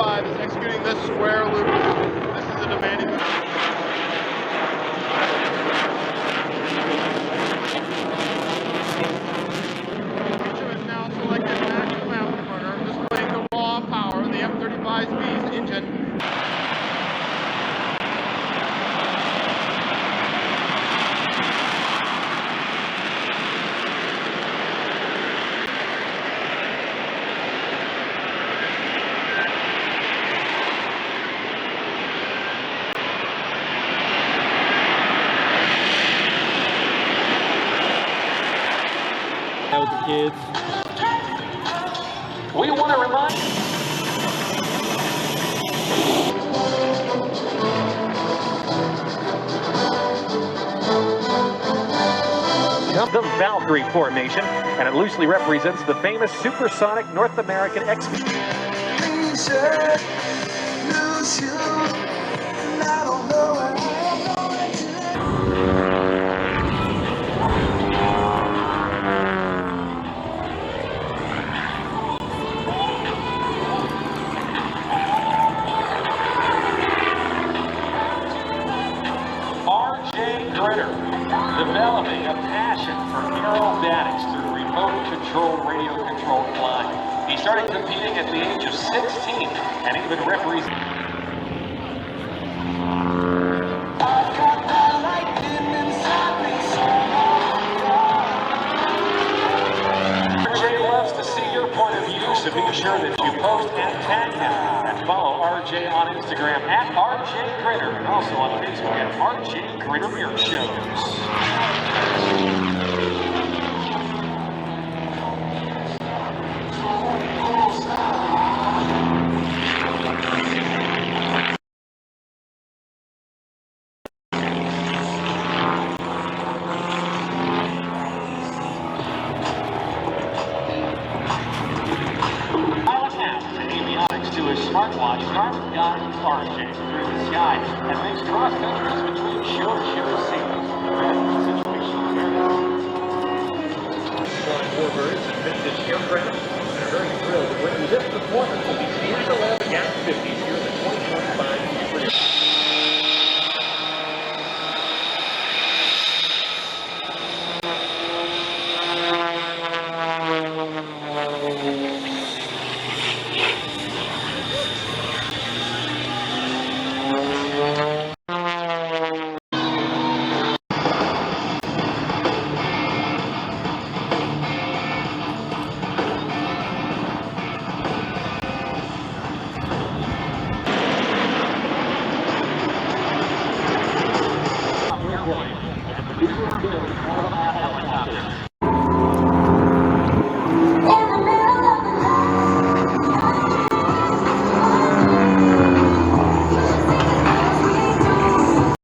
F-35 is executing this square loop. This is a demanding mission. Is now selected maximum afterburner, displaying the raw power of the F-35B's engine. With the kids. We want to remind the Valkyrie formation, and it loosely represents the famous supersonic North American developing a passion for aerobatics through remote-controlled, radio-controlled flying. He started competing at the age of 16 and even represented. RJ loves to see your point of view, so be sure that you post and tag him. And follow RJ on Instagram at RJ Critter, and also on Facebook at RJ Critter Airshows. To his smartwatch, Garmin guides RJ through the sky and makes cross countries between show-to-show scenes. Situational awareness. Warbirds and vintage aircraft, and are very thrilled that when this performance will be seen in the lab gas 50s.